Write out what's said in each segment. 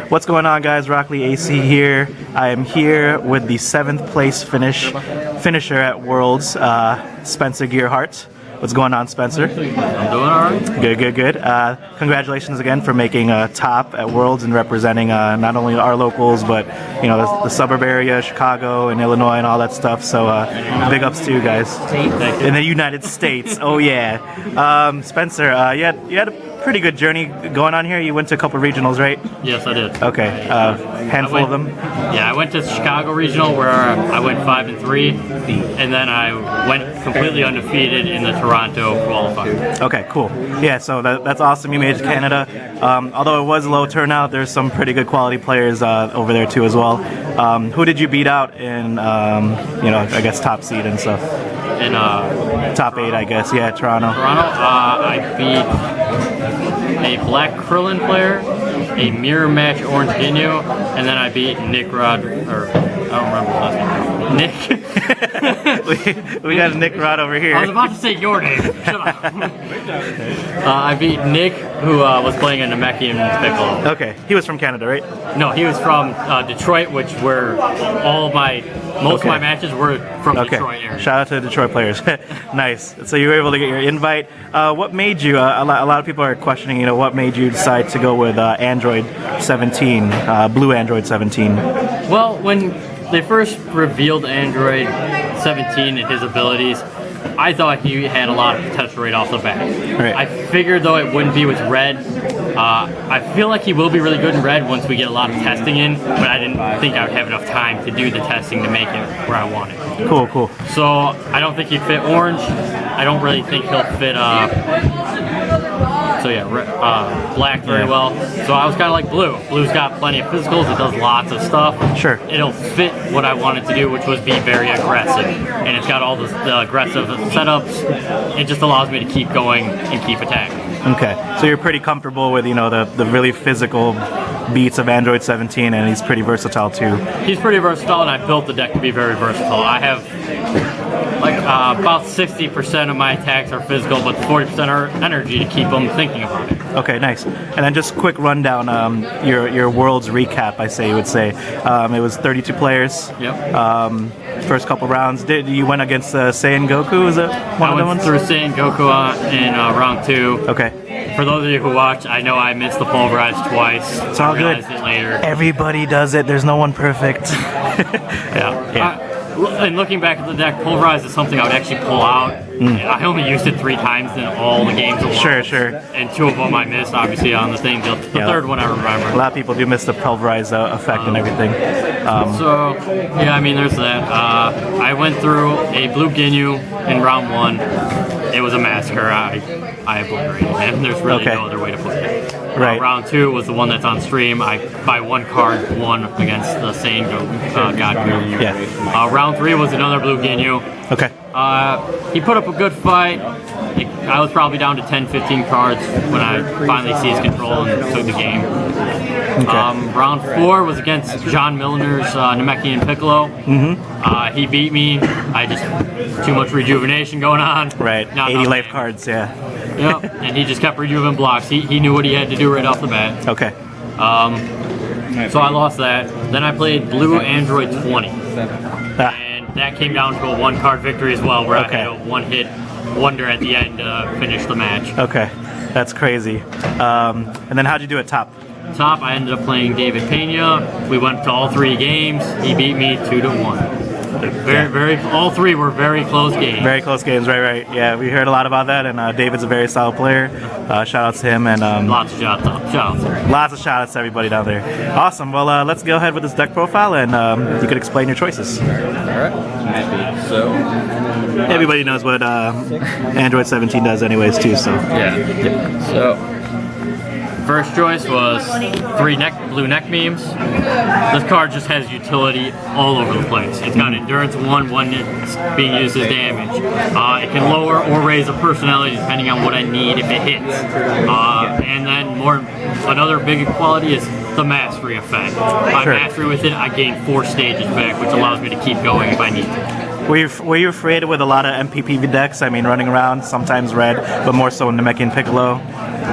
What's going on, guys? Rockley AC here. I am here with the 7th place finisher at Worlds, Spencer Gerhardt. What's going on, Spencer? I'm doing all right. Good. Congratulations again for making top at Worlds and representing not only our locals, but the suburb area, Chicago and Illinois and all that stuff. So big ups to you guys. In the United States. Oh yeah. Spencer, you had a pretty good journey going on here. You went to a couple regionals, right? Yes, I did. Okay. Handful of them. Yeah, I went to Chicago Regional where I went 5-3, and then I went completely undefeated in the Toronto qualifier. Okay, cool. Yeah, so that's awesome. You made it to Canada. Although it was a low turnout, there's some pretty good quality players over there too as well. Who did you beat out in, I guess top seed and stuff? In top Toronto? 8, I guess. Yeah, Toronto. I beat a black Krillin player, a mirror match orange Ginyu, and then I beat Nick Rod, or I don't remember the last name. Nick. we got Nick Rod over here. I was about to say your name. Shut up. I beat Nick, who was playing a Namekian Piccolo. Okay, he was from Canada, right? No, he was from Detroit, which where most of my matches were from Detroit area. Shout out to the Detroit players. Nice. So you were able to get your invite. What made you? A lot of people are questioning. What made you decide to go with Android 17, Blue Android 17? Well, when they first revealed Android 17 and his abilities, I thought he had a lot of potential right off the bat. Right. I figured though it wouldn't be with red. I feel like he will be really good in red once we get a lot of testing in, but I didn't think I would have enough time to do the testing to make it where I want it. Cool. So I don't think he'd fit orange. I don't really think he'll fit black very well. So I was kind of like blue. Blue's got plenty of physicals. It does lots of stuff. Sure. It'll fit what I wanted to do, which was be very aggressive. And it's got all the aggressive setups. It just allows me to keep going and keep attacking. Okay. So you're pretty comfortable with the really physical beats of Android 17, and he's pretty versatile too. He's pretty versatile, and I built the deck to be very versatile. I have about 60% of my attacks are physical, but 40% are energy to keep them thinking about it. Okay, nice. And then just quick rundown, your Worlds recap, I would say. It was 32 players. Yep. First couple rounds. You went against Saiyan Goku, is it one of the ones? I went through Saiyan Goku in round 2. Okay. For those of you who watch, I know I missed the pulverized twice. It's all good. It later. Everybody does it. There's no one perfect. Yeah. And looking back at the deck, pulverized is something I would actually pull out. I only used it 3 times in all the games. Sure. And 2 of them I missed, obviously, on the thing. The third one I remember. A lot of people do miss the pulverized effect and everything. There's that. I went through a blue Ginyu in round 1. It was a massacre. I obliterated him. There's really no other way to put it. Right. Round 2 was the one that's on stream. I, by 1 card, won against the Saiyan Goku. Yeah. Round 3 was another blue Ginyu. Okay. He put up a good fight. I was probably down to 10-15 cards when I finally seized control and took the game. Okay. Round 4 was against John Milner's Namekian Piccolo. He beat me. I just too much rejuvenation going on. Right. 80 life cards. Yeah. Yep. And he just kept rejuvenating blocks. He knew what he had to do right off the bat. Okay. So I lost that. Then I played Blue Android 20. And that came down to a 1-card victory as well, where I had a 1-hit wonder at the end to finish the match. Okay. That's crazy. And then how'd you do at top? Top, I ended up playing David Pena. We went to all 3 games. He beat me 2-1. All 3 were very close games. Very close games, right. Yeah, we heard a lot about that, and David's a very solid player. Shout outs to him, and lots of shout outs. Lots of shout outs to everybody down there. Awesome. Well, let's go ahead with this deck profile, and you can explain your choices. All right. So everybody knows what Android 17 does, anyways, too. So So. First choice was 3 blue neck beams. This card just has utility all over the place. It's got endurance 1 when it's being used as damage. It can lower or raise a personality depending on what I need if it hits. And then another big quality is the mastery effect. By mastery with it, I gain 4 stages back, which allows me to keep going if I need to. Were you afraid with a lot of MPPV decks? I mean, running around, sometimes red, but more so in Namekian Piccolo?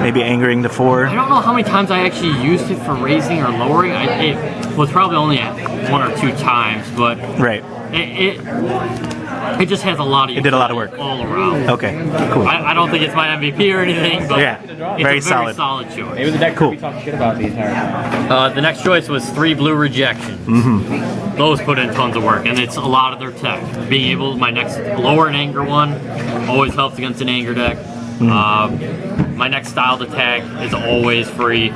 maybe angering the 4. I don't know how many times I actually used it for raising or lowering. It was probably only at 1 or 2 times, but Right. it just has a lot of. It did a lot of work all around. Okay, cool. I don't think it's my MVP or anything, but Yeah, it's very a solid. solid choice. Maybe the deck Cool. we talk shit about the entire time. The next choice was 3 blue rejections. Those put in tons of work, and it's a lot of their tech. Being able, my next lower and anger one always helps against an anger deck. My next styled attack is always free.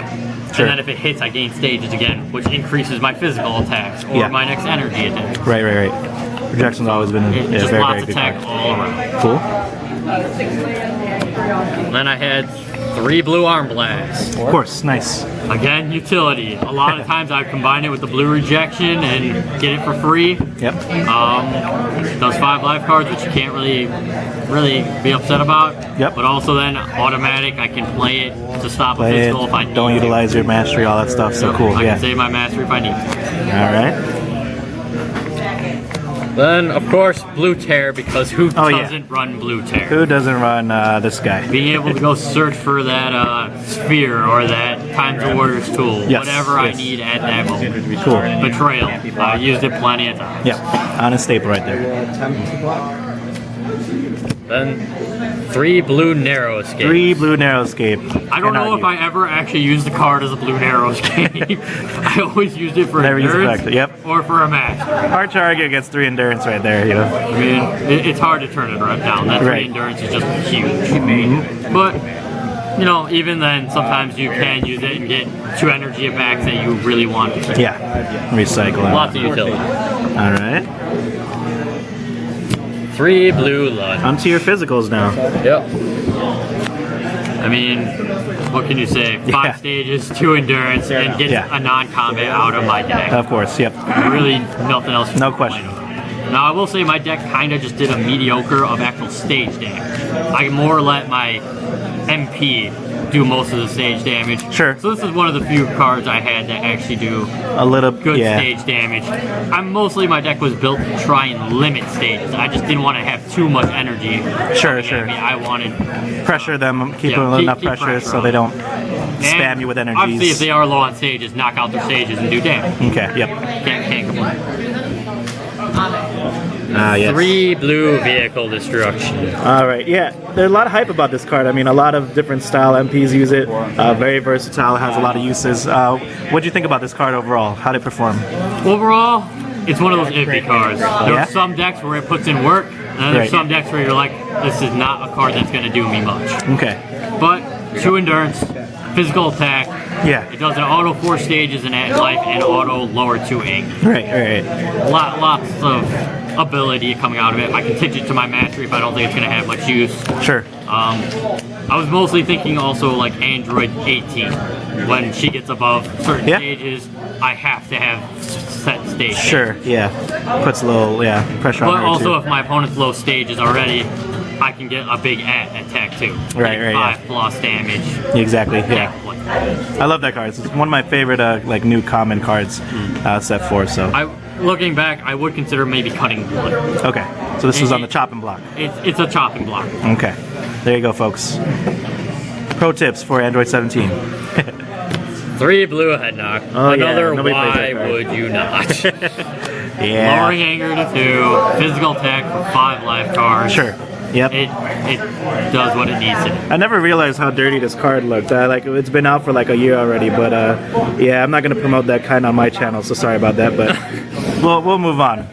Sure. And then if it hits, I gain stages again, which increases my physical attacks or Yeah. my next energy attack. Right. Projection's always been Just very, lots very of good tech card. all around. Cool. Then I had 3 blue arm blasts. Of course, nice. Again, utility. A lot of times I combine it with the blue rejection and get it for free. Yep. Those 5 life cards, which you can't really be upset about. Yep. But also then automatic, I can play it to stop a Play it. physical if I need Don't to. utilize your mastery, all that stuff. So cool. I Yeah. can save my mastery if I need to. All right. Then, of course, blue tear, because who Oh, yeah. doesn't run blue tear? Who doesn't run this guy? Being able to go search for that sphere or that Times of Warriors tool, Yes, whatever I yes. need at that moment. Cool. Betrayal. I used it plenty of times. Yep. Honest staple right there. Then 3 blue narrow escape. 3 blue narrow escape. I don't know if I ever actually used the card as a blue narrow escape. I always used it for Never used it for endurance active, yep. or for a match. Hard to argue against 3 endurance right there, you know. I mean, it's hard to turn it right down. That 3 Right. endurance is just huge. But, you know, even then, sometimes you can use it and get 2 energy backs that you really want. Yeah. Recycle. Lots of utility. All right. 3 blue Lud. Onto your physicals now. Yep. I mean, what can you say? 5 Yeah. stages, 2 endurance, and get Yeah. a non-combat out of my deck. Of course. Yep. Really, nothing else. No question. Now, I will say my deck kind of just did a mediocre of actual stage damage. I more let my MP do most of the stage damage. Sure. So this is one of the few cards I had that actually do A little. good Yeah. stage damage. My deck was built to try and limit stages. I just didn't want to have too much energy. Sure. coming Sure. at me. I wanted Pressure them. Keep Yeah, them enough keep pressure pressure so on they them. don't spam and you with obviously, if energies. they are low on stages, knock out their stages and do damage. Okay. Yep. Can't complain. Yes. 3 blue vehicle destruction. All right, yeah. There's a lot of hype about this card. I mean, a lot of different style MPs use it. Very versatile, has a lot of uses. What do you think about this card overall? How did it perform? Overall, it's one of those iffy cards. There Yeah? are some decks where it puts in work, and then there's Right. some decks where you're like, this is not a card that's going to do me much. Okay. But 2 endurance, physical attack. Yeah. It does an auto 4 stages in at life and auto lower 2 ink. Right. Lots of ability coming out of it. I can pitch it to my mastery if I don't think it's going to have much use. Sure. I was mostly thinking also like Android 18. When she gets above certain Yeah. stages, I have to have set stage. Sure. Yeah. Puts a little pressure on But her also, too. if my opponent's low stages already, I can get a big attack too. Right, Like yeah. 5 plus damage. Exactly. Yeah. Like, I love that card. It's one of my favorite like new common cards set 4. So. looking back, I would consider maybe cutting wood. Okay. So this is on the chopping block. It's a chopping block. Okay. There you go, folks. Pro tips for Android 17. 3 blue head knock. Oh, yeah. Another Nobody plays why that card. would you not? Yeah. Lowering anger to 2, physical attack for 5 life cards. Sure. Yep. It does what it needs to do. I never realized how dirty this card looked. It's been out for like a year already, but yeah, I'm not gonna promote that kind on my channel, so sorry about that. But we'll move on.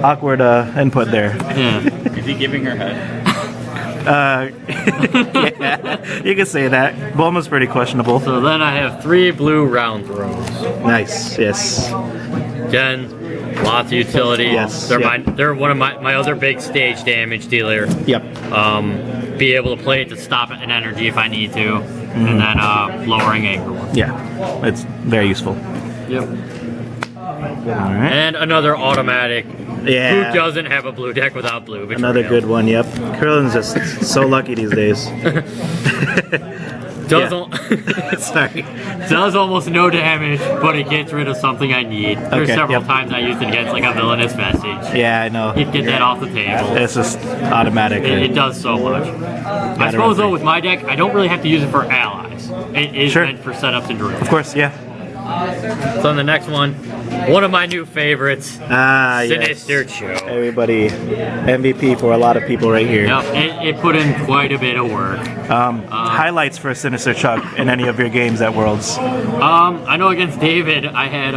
Awkward input there. Yeah. Is he giving her head? Yeah, you can say that. Bulma's pretty questionable. So then I have 3 blue round throws. Nice. Yes. Again, lots of utility. Yes, They're yep. they're one of my other big stage damage dealer. Yep. Be able to play it to stop an energy if I need to, and then lowering anger one. Yeah. It's very useful. Yep. All right. And another automatic. Yeah. Who doesn't have a blue deck without blue? Betrayal. Another good one. Yep. Curlin's just so lucky these days. Does Sorry. does almost no damage, but it gets rid of something I need. There's Okay, several yep. times I used it against like a villainous vestige. Yeah, I know. You'd get that off the table. It's just automatic. It does so much. I suppose though with my deck, I don't really have to use it for allies. It is Sure. meant for setups and drills. Of course, yeah. So on the next one of my new favorites, Yes. Sinister Choke. Everybody, MVP for a lot of people right here. Yep, it put in quite a bit of work. Highlights for Sinister Chuck in any of your games at Worlds. I know against David, I had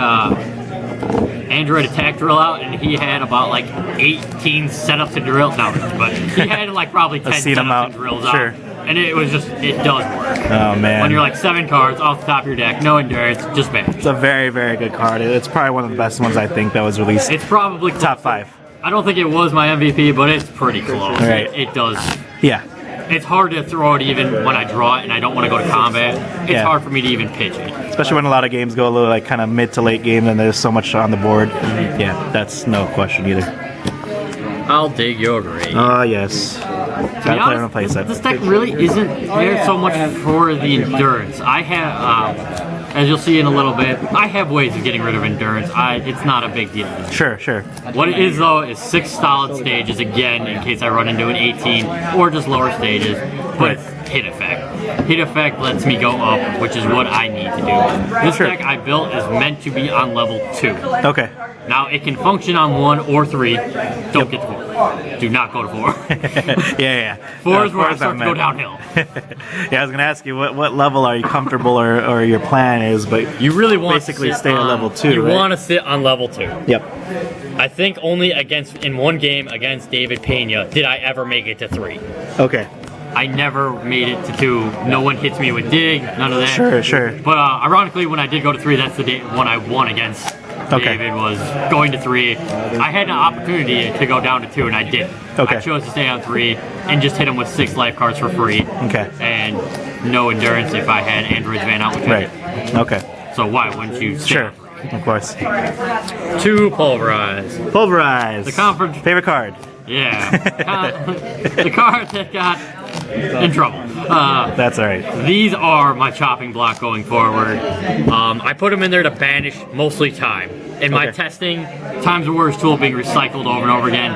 Android attack drill out, and he had about like 18 setups and drills. No, but he had like probably 10 seen him setups out. and drills Sure. out. And it was just, it does work. Oh man. When you're like 7 cards off the top of your deck, no endurance, just bang. It's a very, very good card. It's probably one of the best ones I think that was released. It's probably close. Top 5. I don't think it was my MVP, but it's pretty close. Right. It does. Yeah. It's hard to throw it even when I draw it and I don't want to go to combat. It's Yeah. hard for me to even pitch it. Especially when a lot of games go a little like kind of mid to late game and there's so much on the board. Yeah, that's no question either. I'll dig your grave. Oh yes. To be Gotta play on a honest, playset. this deck really isn't there so much for the endurance. I have, as you'll see in a little bit, I have ways of getting rid of endurance. It's not a big deal. Sure, sure. What it is though is 6 solid stages again in case I run into an 18 or just lower stages, but it's hit effect. Hit effect lets me go up, which is what I need to do. This Sure. deck I built is meant to be on level 2. Okay. Now it can function on 1 or 3. Don't get to 4. Do not go to 4. Yeah. 4 is where I Four's start to not go meant. downhill. Yeah, I was gonna ask you what level are you comfortable or your plan is, but You really want basically to stay at level 2. You right? want to sit on level 2. Yep. I think only in one game against David Pena did I ever make it to 3. Okay. I never made it to 2. No one hits me with dig, none of that. Sure. But ironically, when I did go to 3, that's the one I won against Okay. David, was going to 3. I had an opportunity to go down to 2, and I didn't. Okay. I chose to stay on 3 and just hit him with 6 life cards for free. Okay. And no endurance if I had Android's Van out, which I Right. did. Okay. So why wouldn't you stay Sure. on 3? Of course. 2 Pulverize. Pulverize. The conference. Favorite card. Yeah. The card that got in trouble. That's all right. These are my chopping block going forward. I put them in there to banish mostly time. In my Okay. testing, Time's the Worst tool being recycled over and over again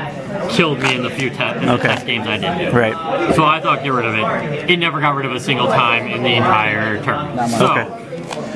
killed me in the few Okay. test games I did do. Right. So I thought get rid of it. It never got rid of a single time in the entire term. So Okay.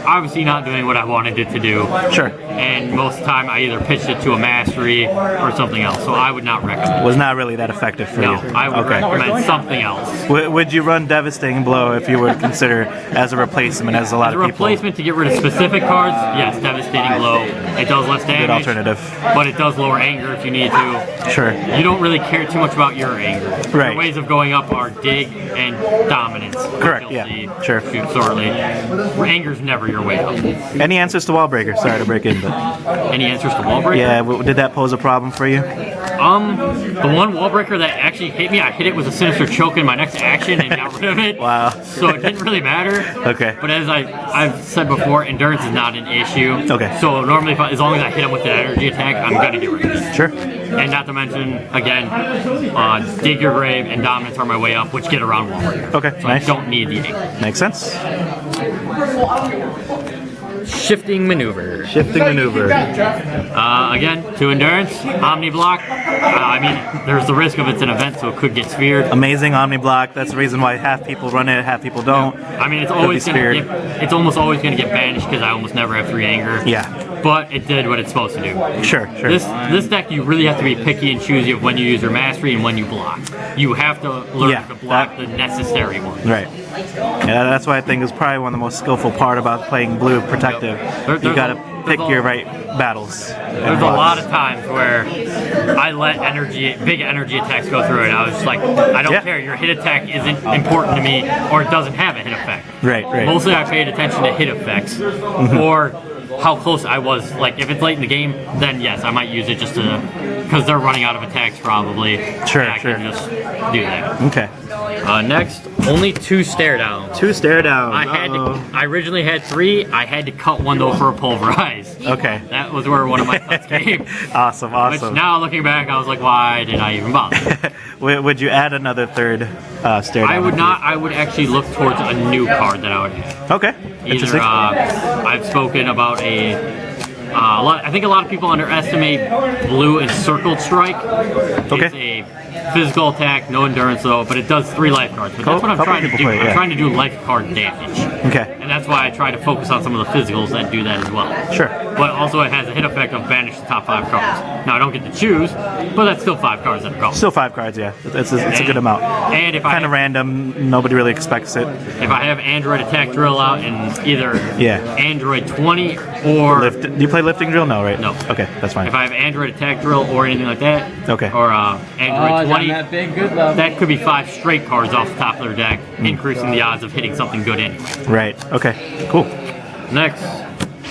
obviously not doing what I wanted it to do. Sure. And most of the time I either pitched it to a mastery or something else. So I would not recommend it. Was not really that effective for No, you. I would Okay. recommend something else. Would you run Devastating Blow if you were to consider as a replacement, as a lot As a of people? replacement to get rid of specific cards, yes, Devastating Blow. It does less damage. Good alternative. But it does lower anger if you need to. Sure. You don't really care too much about your anger. Right. Your ways of going up are dig and dominance. which Correct, you'll yeah, see sure. shoot shortly. Anger's never your way up. Any answers to Wallbreaker? Sorry to break in, but Any answers to Wallbreaker? yeah, did that pose a problem for you? The one Wallbreaker that actually hit me, I hit it with a Sinister Choke in my next action and got rid of it. Wow. So it didn't really matter. Okay. But as I've said before, endurance is not an issue. Okay. So normally, as long as I hit him with an energy attack, I'm gonna get rid of it. Sure. And not to mention, again, Dig Your Grave and Dominance are my way up, which get around Wallbreaker. Okay, So nice. I don't need the anger. Makes sense. Shifting Maneuver. Shifting Maneuver. Again, 2 endurance, Omni Block. I mean, there's the risk of it's an event, so it could get sphered. Amazing Omni Block. That's the reason why half people run it, half people don't. I mean, it's Could be always gonna sphered. it's almost always gonna get banished because I almost never have 3 anger. Yeah. But it did what it's supposed to do. Sure. This deck, you really have to be picky and choosy of when you use your mastery and when you block. You have to learn Yeah, to block the necessary ones. Right. Yeah, that's why I think it's probably one of the most skillful part about playing blue protective. You There's gotta pick a- your right battles. There's a lot of times where I let big energy attacks go through it. I was just like, I don't Yeah. care. Your hit attack isn't important to me, or it doesn't have a hit effect. Right. Mostly I paid attention to hit effects, or how close I was. Like, if it's late in the game, then yes, I might use it just to, because they're running out of attacks probably. Sure, and I sure. can just do that. Okay. Next, Only 2 stare downs. 2 stare downs. I originally had 3. I had to cut one though for a pulverize. Okay. That was where one of my cuts came. Awesome. Which now looking back, I was like, why did I even bother? Would you add another 3rd stare down? I would not. I would actually look towards a new card that I would have. Okay. Either I've spoken about I think a lot of people underestimate blue Encircled Strike. Okay. It's a physical attack, no endurance though, but it does 3 life cards. But that's what I'm trying to do. I'm trying to do life card damage. Okay. And that's why I try to focus on some of the physicals that do that as well. Sure. But also it has a hit effect of banish the top 5 cards. Now I don't get to choose, but that's still 5 cards that are gone. Still 5 cards, yeah. It's a good amount. And if kind of random, nobody really expects it. If I have Android Attack Drill out in either Android 20 or... Do you play Lifting Drill? No, right? No. Okay, that's fine. If I have Android Attack Drill or anything like that, okay, or Android 20, that big good level. That could be 5 straight cards off the top of their deck, increasing the odds of hitting something good anyway. Right, okay, cool. Next,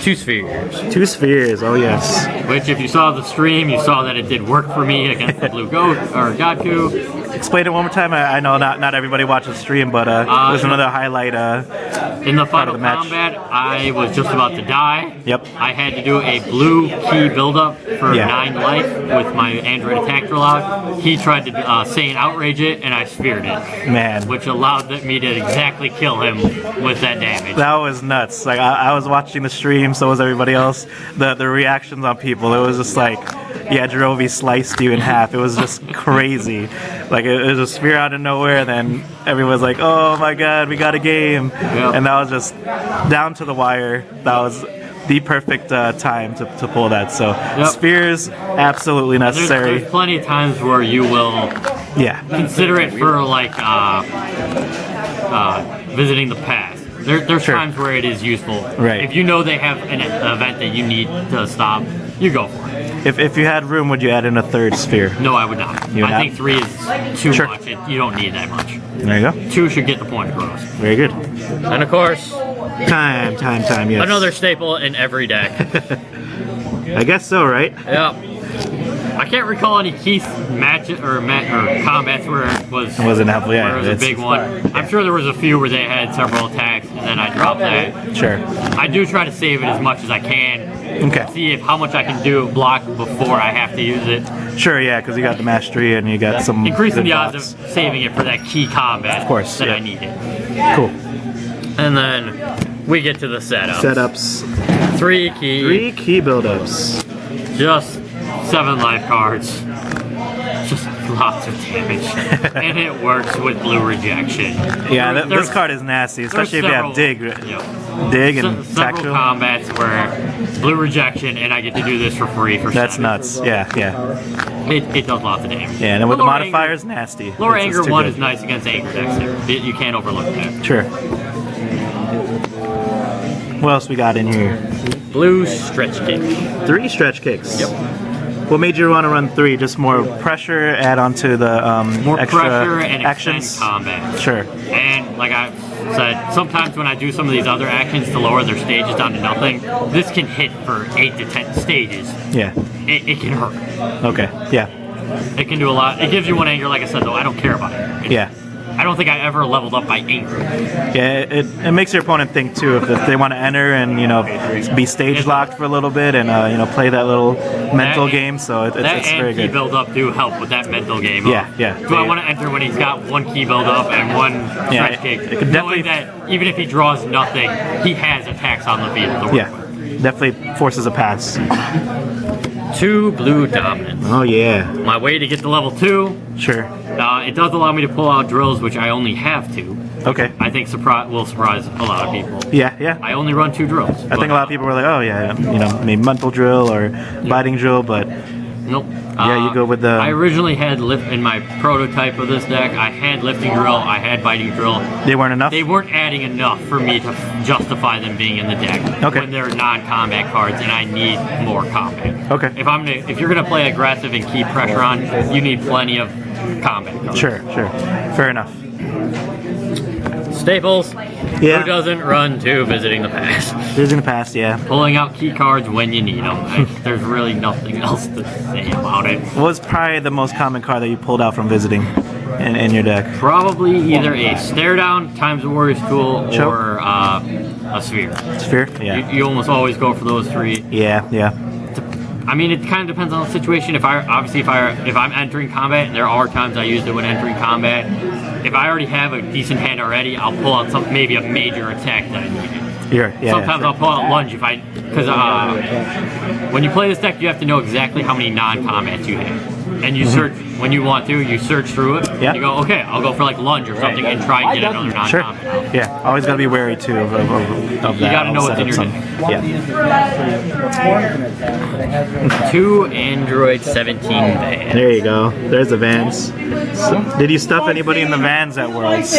2 spheres. 2 spheres, oh yes. Which, if you saw the stream, you saw that it did work for me against the Blue Goat, or Godku. Explain it one more time. I know not everybody watches the stream, but it was another highlight. In the final combat, I was just about to die. Yep. I had to do a blue key buildup for 9 life with my Android Attack Drill out. He tried to say and outrage it, and I speared it. Man. Which allowed me to exactly kill him with that damage. That was nuts. Like I was watching the stream, so was everybody else. The reactions on people, it was just like, yeah, Jerovi sliced you in half. It was just crazy. Like it was a spear out of nowhere, then everyone's like, oh my god, we got a game. Yep. And that was just down to the wire. That was the perfect time to pull that. So spears, absolutely necessary. There's plenty of times where you will consider it for like visiting the past. There's times where it is useful. Right. If you know they have an event that you need to stop, you go for it. If you had room, would you add in a 3rd sphere? No, I would not. I think 3 is too much. You don't need that much. There you go. 2 should get the point across. Very good. And of course, time, yes. Another staple in every deck. I guess so, right? Yep. I can't recall any Keith matches or combats where it wasn't helpful. Yeah, where it was a big one. I'm sure there was a few where they had several attacks, and then I dropped that. Sure. I do try to save it as much as I can. Okay. See how much I can do block before I have to use it. Sure, yeah, because you got the mastery and you got some increasing the odds of saving it for that key combat. Of course, that I needed. Cool. And then we get to the setups. 3 key buildups. Just 7 life cards. Just lots of damage. And it works with blue rejection. Yeah, this card is nasty, especially if you have dig. Dig and several combats where blue rejection, and I get to do this for free for 7. That's nuts. Yeah. It does lots of damage. Yeah, and with the modifiers, nasty. Lower Anger 1 is nice against Anger decks there. You can't overlook that. Sure. What else we got in here? Blue stretch kick. 3 stretch kicks. Yep. What made you want to run 3? Just more pressure, add on to the more extra pressure and actions? Extend combat. Sure. And like I said, sometimes when I do some of these other actions to lower their stages down to nothing, this can hit for 8 to 10 stages. Yeah. It can hurt. Okay. Yeah. It can do a lot. It gives you 1 anger, like I said, though. I don't care about it. Yeah. I don't think I ever leveled up by anger. Yeah, it makes your opponent think too if they want to enter and be stage locked for a little bit and play that little mental game. So it's very good. Key build up do help with that mental game. Yeah. Do I want to enter when he's got 1 key build up and 1 stretch kick? It could knowing that even if he draws nothing, he has attacks on the field to work with. Definitely forces a pass. 2 blue dominance. Oh yeah. My way to get to level 2. Sure. It does allow me to pull out drills, which I only have 2. Okay. I think will surprise a lot of people. Yeah. I only run 2 drills. I think a lot of people were like, oh yeah, maybe mental drill or biting drill, but nope. Yeah, you go with the... I originally had in my prototype of this deck, I had lifting drill, I had biting drill. They weren't enough? They weren't adding enough for me to justify them being in the deck. Okay. When they're non-combat cards and I need more combat. Okay. If you're gonna play aggressive and keep pressure on, you need plenty of combat cards. Sure. Fair enough. Staples. Yeah. Who doesn't run to Visiting the Past? Visiting the Past, yeah. Pulling out key cards when you need them. There's really nothing else to say about it. What was probably the most common card that you pulled out from Visiting? in your deck? Probably either a stare down times the Warrior's Tool Choke? or a sphere. Sphere? Yeah. You almost always go for those three. Yeah, yeah. I mean, it kind of depends on the situation. If I'm entering combat, and there are times I use it when entering combat. If I already have a decent hand already, I'll pull out maybe a major attack that I need. Sometimes I'll pull out lunge because when you play this deck, you have to know exactly how many non-combats you have, and you search when you want to. You search through it. Yeah. You go, okay, I'll go for like lunge or something and try and get another non-combat. Sure. out. Yeah. Always gotta be wary too of that. You gotta know what's in your deck. Yeah. 2 Android 17 Vans. There you go. There's the Vans. Did you stuff anybody in the Vans at Worlds?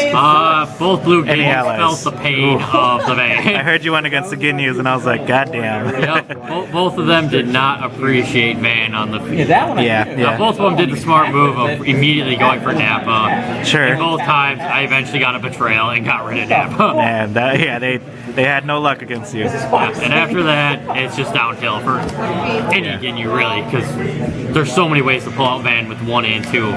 Both blue Any games allies? felt the pain of the I van. heard you went against the Ginus, and I was like, God damn. Yep, both of them did not appreciate Van on the field. Yeah. Both of them did the smart move of immediately going for Napa. Sure. And both times, I eventually got a betrayal and got rid of Napa. And they had no luck against you. And after that, it's just downhill for any Ginyu, really, because there's so many ways to pull out Van with 1 and 2.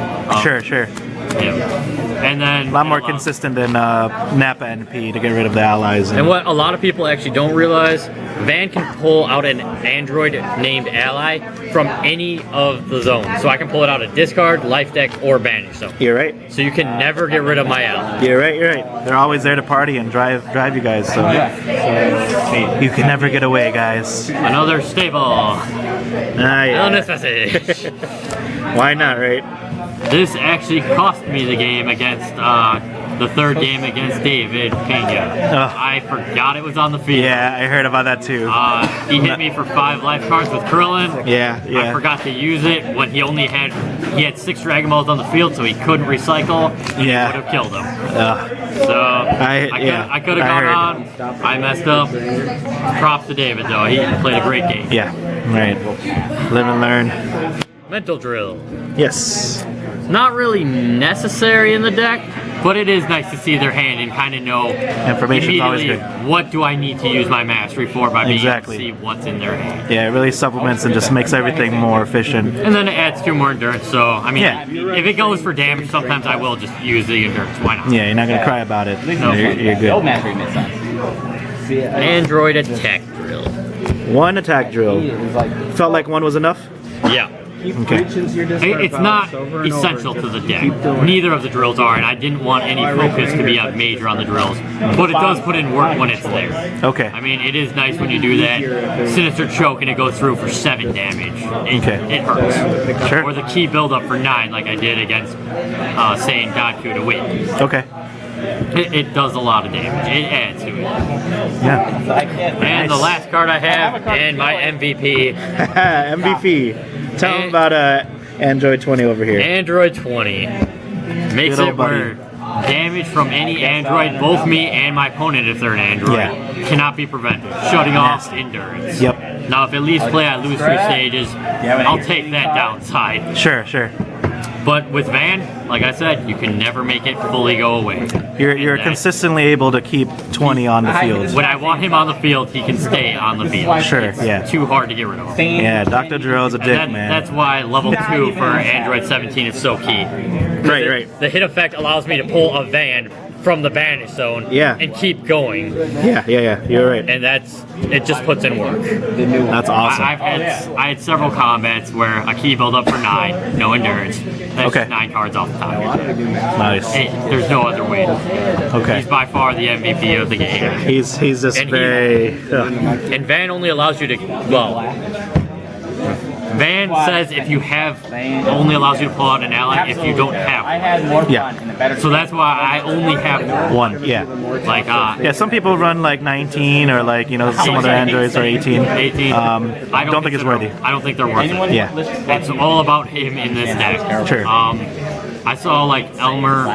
Sure. Yeah. And then A lot more consistent than Napa NP to get rid of the allies. And what a lot of people actually don't realize, Van can pull out an android named ally from any of the zones. So I can pull it out of discard, life deck, or banish zone. You're right. So you can never get rid of my ally. You're right. They're always there to party and drive you guys. So you can never get away, guys. Another stable. Yeah. Necessity. Why not, right? This actually cost me the game against the third game against David Pena. Ugh. I forgot it was on the field. Yeah, I heard about that too. He hit me for 5 life cards with Krillin. Yeah. I forgot to use it when he had 6 Dragon Balls on the field, so he couldn't recycle. Yeah. Would have killed him. Ugh. So I I could have gone on. I messed up. Props to David though. He played a great game. Yeah. Right. Live and learn. Mental drill. Yes. Not really necessary in the deck, but it is nice to see their hand and kind of know Information's always immediately good. what do I need to use my mastery for by being Exactly. able to see what's in their hand. Yeah, it really supplements and just makes everything more efficient. And then it adds 2 more endurance, so I mean, Yeah. if it goes for damage, sometimes I will just use the endurance. Why not? Yeah, you're not gonna cry about it. No. You're Old good. mastery makes sense. Android attack drill. 1 attack drill. Felt like 1 was enough? Yeah. Okay. It's not essential to the deck. Neither of the drills are, and I didn't want any focus to be on major on the drills. But it does put in work when it's there. Okay. I mean, it is nice when you do that. Sinister Choke and it goes through for 7 damage. It hurts. Sure. Or the key buildup for 9, like I did against Saiyan Godku to win. Okay. It does a lot of damage. It adds to it. Yeah. And the last card I have, and my MVP, MVP. Tell them about Android 20 over here. Android 20. Makes Good old it where damage from any android, both me and my opponent if they're an android, cannot be prevented. Shutting off endurance. Yep. Now if it leaves play, I lose 3 stages. I'll take that downside. Sure. But with Van, like I said, you can never make it fully go away. You're consistently able to keep 20 on the field. When I want him on the field, he can stay on the field. Sure, It's yeah. too hard to get rid of him. Yeah, Dr. Drill's a dick, man. That's why level 2 for Android 17 is so key. Right. The hit effect allows me to pull a Van from the banish zone and keep going. Yeah. You're right. And it just puts in work. That's awesome. I had several combats where a key build up for 9, no endurance. That's just 9 cards off the top. Nice. There's no other way. Okay. He's by far the MVP of the game. He's just very. And Van only allows you to Van says if you have, only allows you to pull out an ally if you don't have one. Yeah. So that's why I only have 1. Yeah. Like, yeah, some people run like 19 or like, some other androids are 18. 18. I don't think it's worthy. I don't think they're worth it. Yeah. It's all about him in this deck. Sure. I saw like Elmer,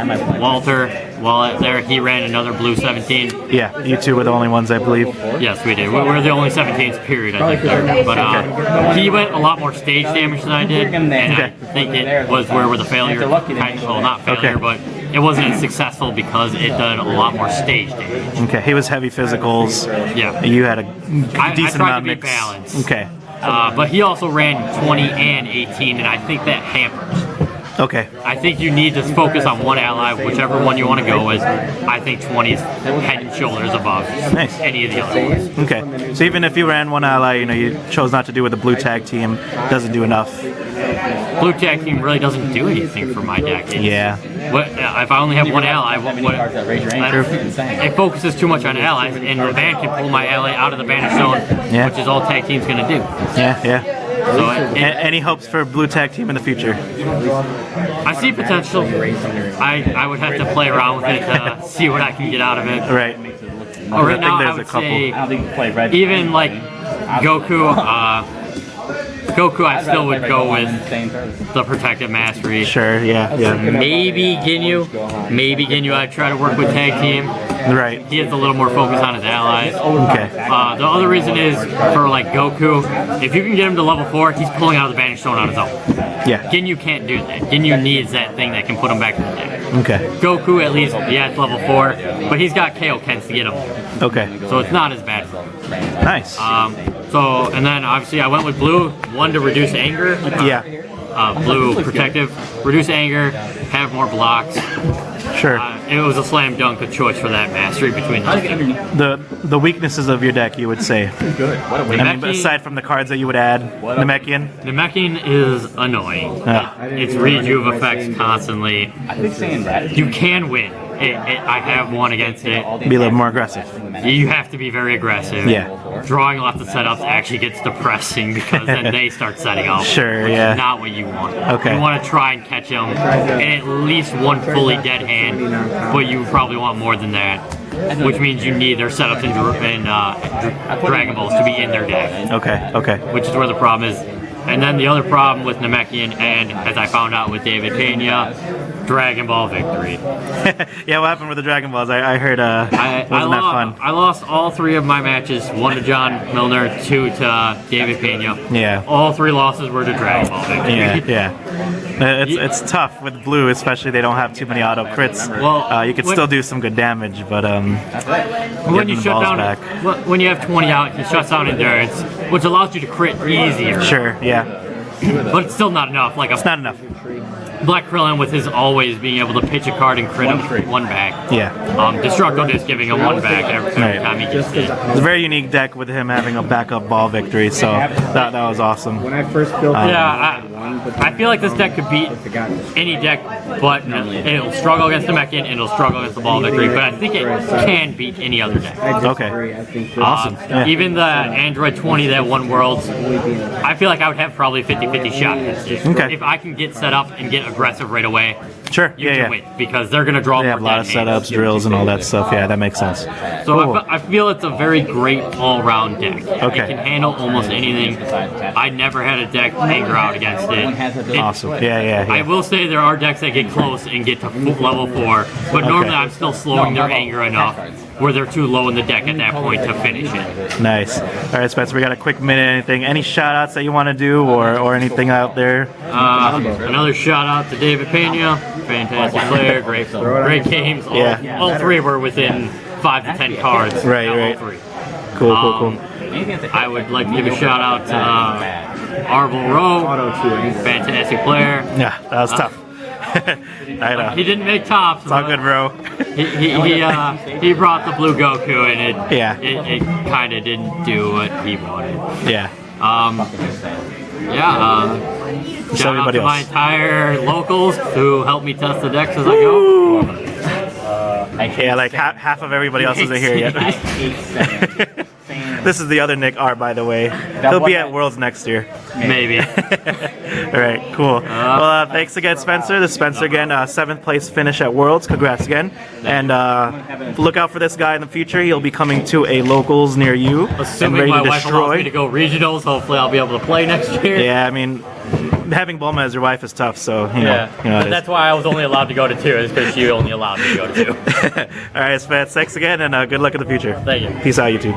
Walter, while there he ran another blue 17. Yeah, you two were the only ones, I believe. Yes, we did. We're the only 17s, period, I think. There. But he went a lot more stage damage than I did, and I think it was where the failure, well, not failure, but it wasn't as successful because it did a lot more stage damage. Okay, he was heavy physicals. Yeah. You had a decent amount of mix. balanced. Okay. But he also ran 20 and 18, and I think that hampers. Okay. I think you need to focus on one ally, whichever one you want to go with. I think 20 is head and shoulders above Nice. any of the other ones. Okay. So even if you ran one ally, you chose not to do with the blue tag team, doesn't do enough. Blue tag team really doesn't do anything for my deck. Yeah. If I only have one ally, it focuses too much on allies, and the van can pull my ally out of the banished zone, which is all tag team's going to do. Yeah. So Any hopes for blue tag team in the future? I see potential. I would have to play around with it, see what I can get out of it. Right. Right now, I there's would a couple. say even like Goku. Goku, I still would go with the Protective Mastery. Sure, yeah. Maybe Ginyu. I'd try to work with tag team. Right. He has a little more focus on his allies. Okay. The other reason is for like Goku, if you can get him to level 4, he's pulling out of the banished zone on his own. Yeah. Ginyu can't do that. Ginyu needs that thing that can put him back in the deck. Okay. Goku at least, yeah, it's level 4, but he's got Kaioken's to get him. Okay. So it's not as bad for him. Nice. And then obviously I went with blue, one to reduce anger. Yeah. Blue protective, reduce anger, have more blocks. Sure. It was a slam dunk of choice for that mastery between the two. The weaknesses of your deck, you would say. I mean, aside from the cards that you would add, Namekian. Namekian is annoying. Its rejuve effects constantly. You can win. I have one against it. Be a little more aggressive. You have to be very aggressive. Yeah. Drawing lots of setups actually gets depressing because then they start setting up. Sure, which yeah. is not what you want. Okay. You want to try and catch them in at least one fully dead hand, but you probably want more than that. Which means you need their setups in Dragon Balls to be in their deck. Okay. Which is where the problem is. And then the other problem with Namekian, and as I found out with David Pena, Dragon Ball victory. Yeah, what happened with the Dragon Balls? I heard wasn't that fun? I lost all 3 of my matches, 1 to John Milner, 2 to David Pena. Yeah. All 3 losses were to Dragon Ball victory. Yeah. It's tough with blue, especially they don't have too many auto crits. Well, you can still do some good damage, but when you shut down, back. when you have 20 out, he shuts down endurance, which allows you to crit easier. Sure, yeah. But it's still not enough. It's not enough. Black Krillin with his always being able to pitch a card and crit him 1 back. Yeah. Destructo Disc giving him 1 back every time he gets hit. It's a very unique deck with him having a backup ball victory, so that was awesome. When I first built I feel like this deck could beat any deck, but it'll struggle against the Namekian and it'll struggle against the ball victory, but I think it can beat any other deck. Okay. Awesome. Yeah. Even the Android 20 that won Worlds, I feel like I would have probably 50-50 shot against it. Okay. If I can get set up and get aggressive right away, Sure. you can win, because they're going to draw They more have a lot of dead hands. setups, drills, and all that stuff. Yeah, that makes sense. So Cool. I feel it's a very great all-round deck. Okay. It can handle almost anything. I never had a deck anger out against it. Awesome. Yeah. I will say there are decks that get close and get to level 4, but normally I'm still slowing their anger enough where they're too low in the deck at that point to finish it. Nice. All right, Spencer, we got a quick minute. Anything? Any shout-outs that you want to do or anything out there? Another shout out to David Pena, fantastic player, great games. All 3 were within 5 to 10 cards. Right. All 3. Cool. I would like to give a shout out to Arvel Rowe, fantastic player. Yeah, that was tough. I know. He didn't make tops. It's all good, bro. He brought the blue Goku, and it kind of didn't do what he wanted. Yeah. Shout out everybody to my else. entire locals who help me test the decks as I go. Yeah, like half of everybody else isn't here yet. This is the other Nick R, by the way. He'll be at Worlds next year. Maybe. All right, cool. Well, thanks again, Spencer. This is Spencer again, 7th place finish at Worlds. Congrats again. And look out for this guy in the future. He'll be coming to a locals near you Assuming and my ready to wife allows me to destroy. go regionals, hopefully I'll be able to play next year. Yeah, I mean, having Bulma as your wife is tough, so you know. But that's why I was only allowed to go to 2, is because she only allowed me to go to 2. All right, Spence, thanks again, and good luck in the future. Thank you. Peace out, YouTube.